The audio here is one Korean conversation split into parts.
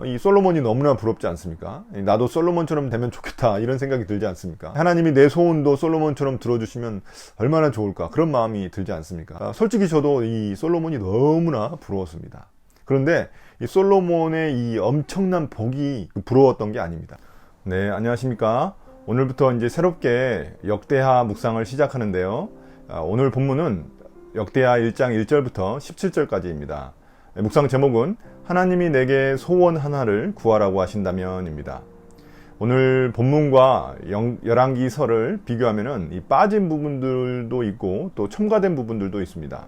이 솔로몬이 너무나 부럽지 않습니까? 나도 솔로몬처럼 되면 좋겠다 이런 생각이 들지 않습니까? 하나님이 내 소원도 솔로몬처럼 들어주시면 얼마나 좋을까 그런 마음이 들지 않습니까? 솔직히 저도 이 솔로몬이 너무나 부러웠습니다. 그런데 이 솔로몬의 이 엄청난 복이 부러웠던 게 아닙니다. 네, 안녕하십니까? 오늘부터 이제 새롭게 역대하 묵상을 시작하는데요. 오늘 본문은 역대하 1장 1절부터 17절까지입니다. 묵상 제목은 하나님이 내게 소원 하나를 구하라고 하신다면입니다. 오늘 본문과 열왕기서를 비교하면은 이 빠진 부분들도 있고 또 첨가된 부분들도 있습니다.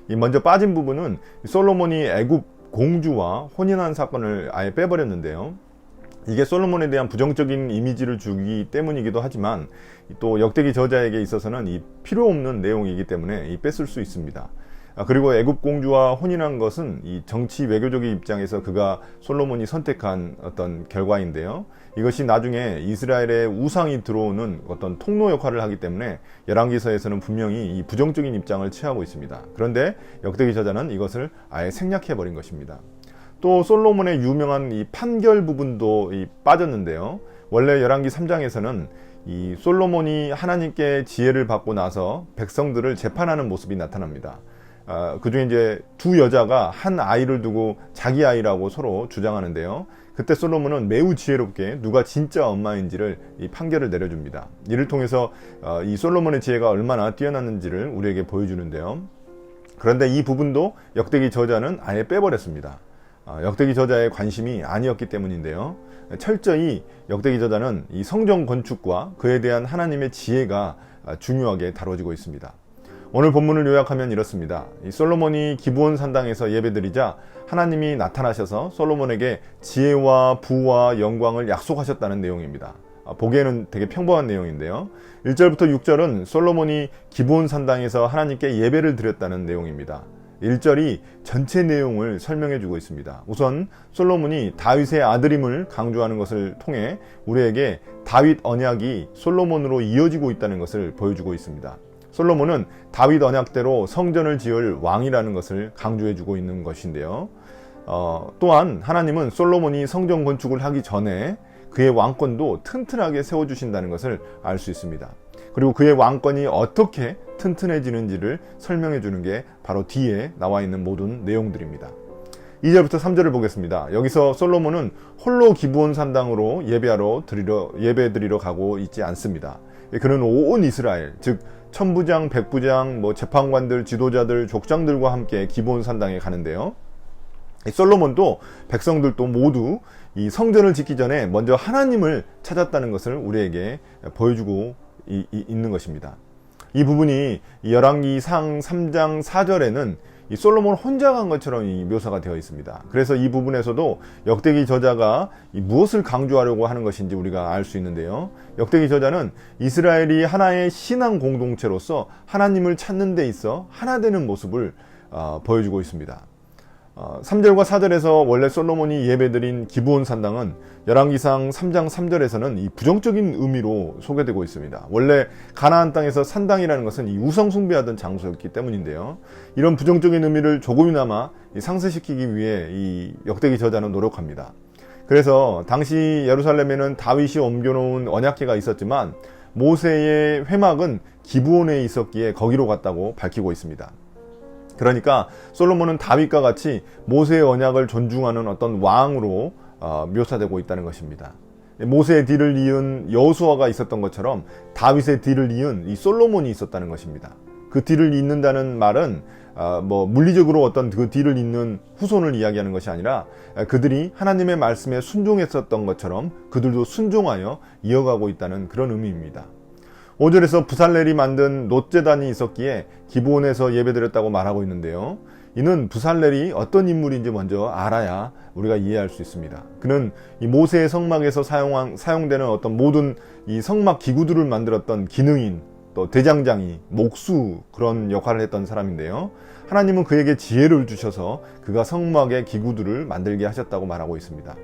이 먼저 빠진 부분은 솔로몬이 애굽 공주와 혼인한 사건을 아예 빼버렸는데요. 이게 솔로몬에 대한 부정적인 이미지를 주기 때문이기도 하지만 또 역대기 저자에게 있어서는 이 필요 없는 내용이기 때문에 뺐을 수 있습니다. 그리고 애굽 공주와 혼인한 것은 이 정치 외교적인 입장에서 솔로몬이 선택한 어떤 결과인데요. 이것이 나중에 이스라엘의 우상이 들어오는 어떤 통로 역할을 하기 때문에 열왕기서에서는 분명히 이 부정적인 입장을 취하고 있습니다. 그런데 역대기 저자는 이것을 아예 생략해 버린 것입니다. 또 솔로몬의 유명한 이 판결 부분도 빠졌는데요. 원래 열왕기 3장에서는 이 솔로몬이 하나님께 지혜를 받고 나서 백성들을 재판하는 모습이 나타납니다. 그 중에 이제 두 여자가 한 아이를 두고 자기 아이라고 서로 주장하는데요. 그때 솔로몬은 매우 지혜롭게 누가 진짜 엄마인지를 이 판결을 내려줍니다. 이를 통해서 이 솔로몬의 지혜가 얼마나 뛰어났는지를 우리에게 보여주는데요. 그런데 이 부분도 역대기 저자는 아예 빼버렸습니다. 역대기 저자의 관심이 아니었기 때문인데요. 철저히 역대기 저자는 이 성전 건축과 그에 대한 하나님의 지혜가 중요하게 다뤄지고 있습니다. 오늘 본문을 요약하면 이렇습니다. 이 솔로몬이 기브온 산당에서 예배드리자 하나님이 나타나셔서 솔로몬에게 지혜와 부와 영광을 약속하셨다는 내용입니다. 보기에는 되게 평범한 내용인데요. 1절부터 6절은 솔로몬이 기브온 산당에서 하나님께 예배를 드렸다는 내용입니다. 1절이 전체 내용을 설명해 주고 있습니다. 우선 솔로몬이 다윗의 아들임을 강조하는 것을 통해 우리에게 다윗 언약이 솔로몬으로 이어지고 있다는 것을 보여주고 있습니다. 솔로몬은 다윗 언약대로 성전을 지을 왕이라는 것을 강조해 주고 있는 것인데요. 또한 하나님은 솔로몬이 성전 건축을 하기 전에 그의 왕권도 튼튼하게 세워주신다는 것을 알 수 있습니다. 그리고 그의 왕권이 어떻게 튼튼해지는지를 설명해 주는 게 바로 뒤에 나와 있는 모든 내용들입니다. 2절부터 3절을 보겠습니다. 여기서 솔로몬은 홀로 기브온 산당으로 예배 드리러 가고 있지 않습니다. 그는 온 이스라엘, 즉 천부장, 백부장, 재판관들, 지도자들, 족장들과 함께 기브온 산당에 가는데요. 솔로몬도 백성들도 모두 이 성전을 짓기 전에 먼저 하나님을 찾았다는 것을 우리에게 보여주고 있는 것입니다. 이 부분이 열왕기상 3장 4절에는 이 솔로몬 혼자 간 것처럼 묘사가 되어 있습니다. 그래서 이 부분에서도 역대기 저자가 무엇을 강조하려고 하는 것인지 우리가 알 수 있는데요. 역대기 저자는 이스라엘이 하나의 신앙 공동체로서 하나님을 찾는 데 있어 하나 되는 모습을 보여주고 있습니다. 3절과 4절에서 원래 솔로몬이 예배드린 기브온 산당은 열왕기상 3장 3절에서는 이 부정적인 의미로 소개되고 있습니다. 원래 가나안 땅에서 산당이라는 것은 이 우상 숭배하던 장소였기 때문인데요. 이런 부정적인 의미를 조금이나마 상쇄시키기 위해 이 역대기 저자는 노력합니다. 그래서 당시 예루살렘에는 다윗이 옮겨놓은 언약궤가 있었지만 모세의 회막은 기브온에 있었기에 거기로 갔다고 밝히고 있습니다. 그러니까 솔로몬은 다윗과 같이 모세의 언약을 존중하는 어떤 왕으로 묘사되고 있다는 것입니다. 모세의 뒤를 이은 여호수아가 있었던 것처럼 다윗의 뒤를 이은 이 솔로몬이 있었다는 것입니다. 그 뒤를 잇는다는 말은 물리적으로 어떤 그 뒤를 잇는 후손을 이야기하는 것이 아니라 그들이 하나님의 말씀에 순종했었던 것처럼 그들도 순종하여 이어가고 있다는 그런 의미입니다. 5절에서 부살렐이 만든 놋제단이 있었기에 기브온에서 예배드렸다고 말하고 있는데요. 이는 부살렐이 어떤 인물인지 먼저 알아야 우리가 이해할 수 있습니다. 그는 이 모세의 성막에서 사용되는 어떤 모든 이 성막 기구들을 만들었던 기능인, 또 대장장이, 목수 그런 역할을 했던 사람인데요. 하나님은 그에게 지혜를 주셔서 그가 성막의 기구들을 만들게 하셨다고 말하고 있습니다.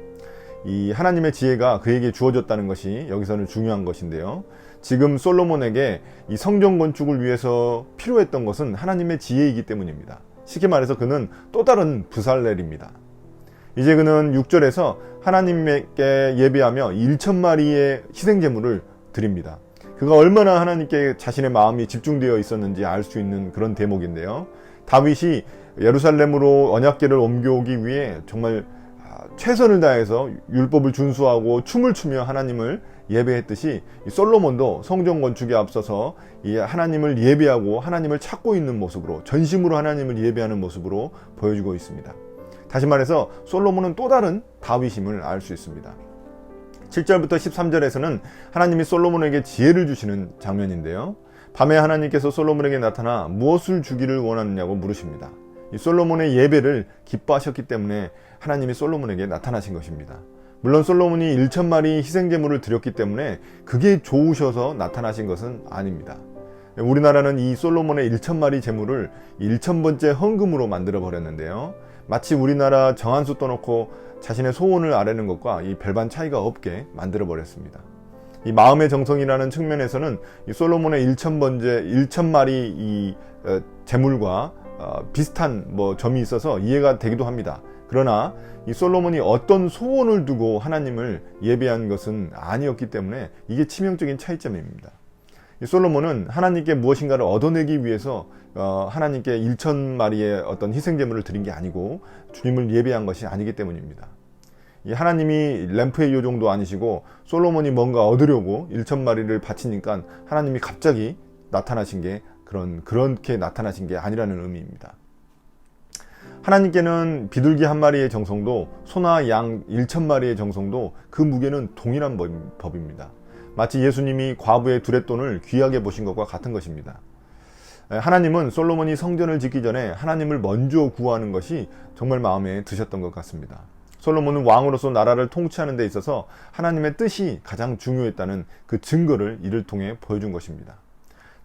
이 하나님의 지혜가 그에게 주어졌다는 것이 여기서는 중요한 것인데요. 지금 솔로몬에게 이 성전 건축을 위해서 필요했던 것은 하나님의 지혜이기 때문입니다. 쉽게 말해서 그는 또 다른 부살렐입니다. 이제 그는 6절에서 하나님께 예배하며 1,000마리의 희생제물을 드립니다. 그가 얼마나 하나님께 자신의 마음이 집중되어 있었는지 알 수 있는 그런 대목인데요. 다윗이 예루살렘으로 언약궤를 옮겨오기 위해 정말 최선을 다해서 율법을 준수하고 춤을 추며 하나님을 예배했듯이 솔로몬도 성전 건축에 앞서서 이 하나님을 예배하고 하나님을 찾고 있는 모습으로, 전심으로 하나님을 예배하는 모습으로 보여주고 있습니다. 다시 말해서 솔로몬은 또 다른 다윗임을 알 수 있습니다. 7절부터 13절에서는 하나님이 솔로몬에게 지혜를 주시는 장면인데요. 밤에 하나님께서 솔로몬에게 나타나 무엇을 주기를 원하느냐고 물으십니다. 이 솔로몬의 예배를 기뻐하셨기 때문에 하나님이 솔로몬에게 나타나신 것입니다. 물론 솔로몬이 1,000마리 희생제물을 드렸기 때문에 그게 좋으셔서 나타나신 것은 아닙니다. 우리나라는 이 솔로몬의 1,000마리 제물을 1,000번째 헌금으로 만들어 버렸는데요. 마치 우리나라 정한수 떠놓고 자신의 소원을 아뢰는 것과 이 별반 차이가 없게 만들어 버렸습니다. 이 마음의 정성이라는 측면에서는 이 솔로몬의 1,000마리 이 제물과 비슷한 점이 있어서 이해가 되기도 합니다. 그러나 이 솔로몬이 어떤 소원을 두고 하나님을 예배한 것은 아니었기 때문에 이게 치명적인 차이점입니다. 이 솔로몬은 하나님께 무엇인가를 얻어내기 위해서 하나님께 1,000마리의 어떤 희생제물을 드린 게 아니고 주님을 예배한 것이 아니기 때문입니다. 이 하나님이 램프의 요정도 아니시고 솔로몬이 뭔가 얻으려고 1,000마리를 바치니까 하나님이 갑자기 나타나신 게 그렇게 나타나신 게 아니라는 의미입니다. 하나님께는 비둘기 한 마리의 정성도 소나 양 1,000마리의 정성도 그 무게는 동일한 법입니다. 마치 예수님이 과부의 두렛돈을 귀하게 보신 것과 같은 것입니다. 하나님은 솔로몬이 성전을 짓기 전에 하나님을 먼저 구하는 것이 정말 마음에 드셨던 것 같습니다. 솔로몬은 왕으로서 나라를 통치하는 데 있어서 하나님의 뜻이 가장 중요했다는 그 증거를 이를 통해 보여준 것입니다.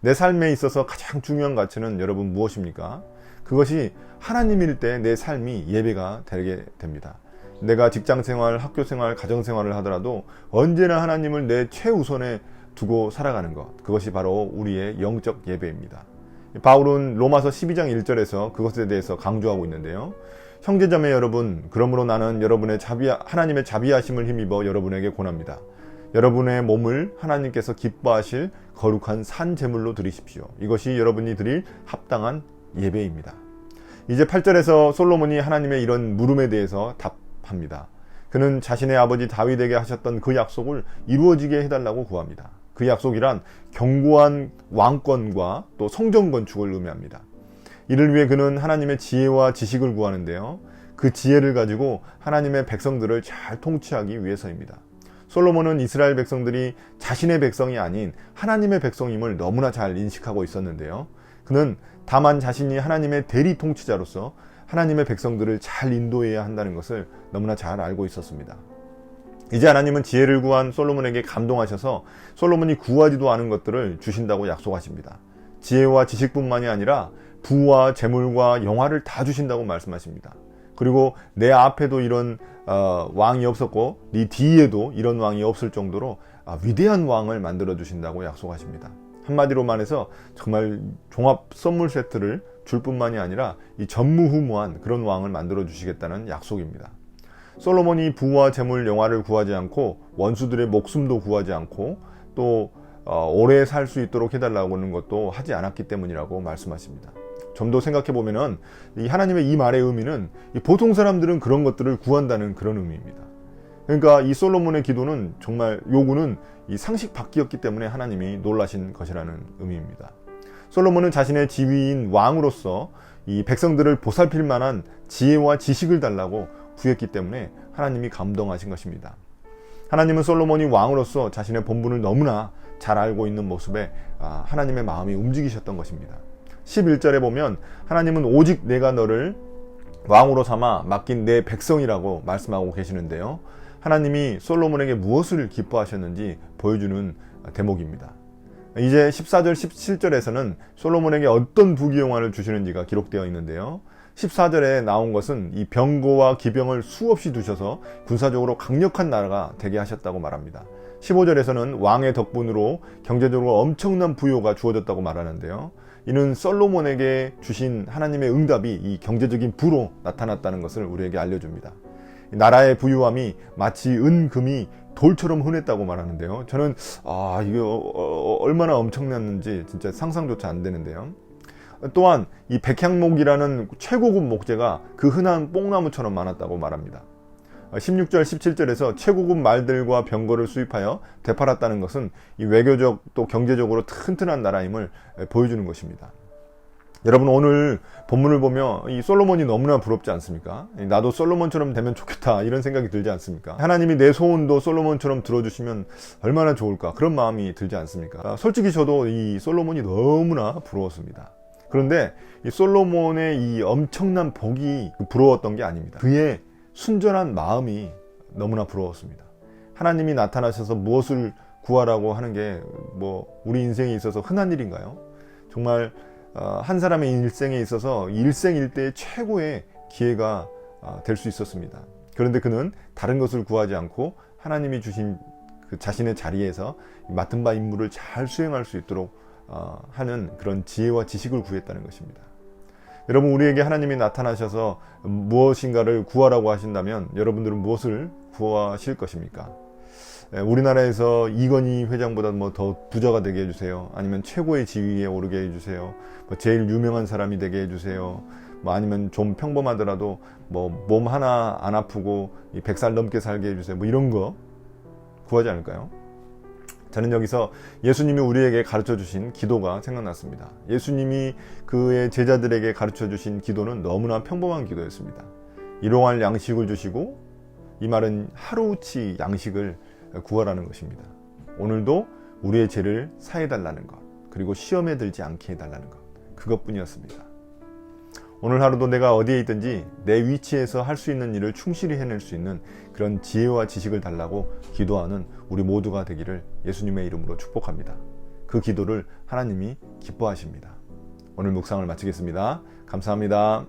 내 삶에 있어서 가장 중요한 가치는 여러분 무엇입니까? 그것이 하나님일 때 내 삶이 예배가 되게 됩니다. 내가 직장생활, 학교생활, 가정생활을 하더라도 언제나 하나님을 내 최우선에 두고 살아가는 것, 그것이 바로 우리의 영적 예배입니다. 바울은 로마서 12장 1절에서 그것에 대해서 강조하고 있는데요. 형제자매 여러분, 그러므로 나는 여러분의 하나님의 자비하심을 힘입어 여러분에게 권합니다. 여러분의 몸을 하나님께서 기뻐하실 거룩한 산 제물로 드리십시오. 이것이 여러분이 드릴 합당한 예배입니다. 이제 8절에서 솔로몬이 하나님의 이런 물음에 대해서 답합니다. 그는 자신의 아버지 다윗에게 하셨던 그 약속을 이루어지게 해달라고 구합니다. 그 약속이란 견고한 왕권과 또 성전 건축을 의미합니다. 이를 위해 그는 하나님의 지혜와 지식을 구하는데요. 그 지혜를 가지고 하나님의 백성들을 잘 통치하기 위해서입니다. 솔로몬은 이스라엘 백성들이 자신의 백성이 아닌 하나님의 백성임을 너무나 잘 인식하고 있었는데요. 그는 다만 자신이 하나님의 대리 통치자로서 하나님의 백성들을 잘 인도해야 한다는 것을 너무나 잘 알고 있었습니다. 이제 하나님은 지혜를 구한 솔로몬에게 감동하셔서 솔로몬이 구하지도 않은 것들을 주신다고 약속하십니다. 지혜와 지식뿐만이 아니라 부와 재물과 영화를 다 주신다고 말씀하십니다. 그리고 내 앞에도 이런 왕이 없었고 네 뒤에도 이런 왕이 없을 정도로 위대한 왕을 만들어 주신다고 약속하십니다. 한마디로 말해서 정말 종합 선물 세트를 줄 뿐만이 아니라 이 전무후무한 그런 왕을 만들어 주시겠다는 약속입니다. 솔로몬이 부와 재물, 영화를 구하지 않고 원수들의 목숨도 구하지 않고 또 오래 살 수 있도록 해달라고 하는 것도 하지 않았기 때문이라고 말씀하십니다. 좀 더 생각해 보면은 이 하나님의 이 말의 의미는 보통 사람들은 그런 것들을 구한다는 그런 의미입니다. 그러니까 이 솔로몬의 기도는 정말 요구는 이 상식 밖이었기 때문에 하나님이 놀라신 것이라는 의미입니다. 솔로몬은 자신의 지위인 왕으로서 이 백성들을 보살필 만한 지혜와 지식을 달라고 구했기 때문에 하나님이 감동하신 것입니다. 하나님은 솔로몬이 왕으로서 자신의 본분을 너무나 잘 알고 있는 모습에 하나님의 마음이 움직이셨던 것입니다. 11절에 보면 하나님은 오직 내가 너를 왕으로 삼아 맡긴 내 백성이라고 말씀하고 계시는데요. 하나님이 솔로몬에게 무엇을 기뻐하셨는지 보여주는 대목입니다. 이제 14절, 17절에서는 솔로몬에게 어떤 부귀영화를 주시는지가 기록되어 있는데요. 14절에 나온 것은 이 병거와 기병을 수없이 두셔서 군사적으로 강력한 나라가 되게 하셨다고 말합니다. 15절에서는 왕의 덕분으로 경제적으로 엄청난 부요가 주어졌다고 말하는데요. 이는 솔로몬에게 주신 하나님의 응답이 이 경제적인 부로 나타났다는 것을 우리에게 알려줍니다. 나라의 부유함이 마치 은금이 돌처럼 흔했다고 말하는데요. 저는 이게 얼마나 엄청났는지 진짜 상상조차 안 되는데요. 또한 이 백향목이라는 최고급 목재가 그 흔한 뽕나무처럼 많았다고 말합니다. 16절 17절에서 최고급 말들과 병거를 수입하여 되팔았다는 것은 이 외교적 또 경제적으로 튼튼한 나라임을 보여주는 것입니다. 여러분, 오늘 본문을 보며 이 솔로몬이 너무나 부럽지 않습니까? 나도 솔로몬처럼 되면 좋겠다 이런 생각이 들지 않습니까? 하나님이 내 소원도 솔로몬처럼 들어주시면 얼마나 좋을까, 그런 마음이 들지 않습니까? 솔직히 저도 이 솔로몬이 너무나 부러웠습니다. 그런데 이 솔로몬의 이 엄청난 복이 부러웠던 게 아닙니다. 그의 순전한 마음이 너무나 부러웠습니다. 하나님이 나타나셔서 무엇을 구하라고 하는 게 우리 인생에 있어서 흔한 일인가요? 정말 한 사람의 일생에 있어서 일생일대의 최고의 기회가 될 수 있었습니다. 그런데 그는 다른 것을 구하지 않고 하나님이 주신 그 자신의 자리에서 맡은 바 임무를 잘 수행할 수 있도록 하는 그런 지혜와 지식을 구했다는 것입니다. 여러분, 우리에게 하나님이 나타나셔서 무엇인가를 구하라고 하신다면 여러분들은 무엇을 구하실 것입니까? 우리나라에서 이건희 회장보다 더 부자가 되게 해주세요. 아니면 최고의 지위에 오르게 해주세요. 제일 유명한 사람이 되게 해주세요. 아니면 좀 평범하더라도 몸 하나 안 아프고 100살 넘게 살게 해주세요. 이런 거 구하지 않을까요? 저는 여기서 예수님이 우리에게 가르쳐 주신 기도가 생각났습니다. 예수님이 그의 제자들에게 가르쳐 주신 기도는 너무나 평범한 기도였습니다. 일용할 양식을 주시고, 이 말은 하루치 양식을 구하라는 것입니다. 오늘도 우리의 죄를 사해달라는 것, 그리고 시험에 들지 않게 해달라는 것, 그것뿐이었습니다. 오늘 하루도 내가 어디에 있든지 내 위치에서 할 수 있는 일을 충실히 해낼 수 있는 그런 지혜와 지식을 달라고 기도하는 우리 모두가 되기를 예수님의 이름으로 축복합니다. 그 기도를 하나님이 기뻐하십니다. 오늘 묵상을 마치겠습니다. 감사합니다.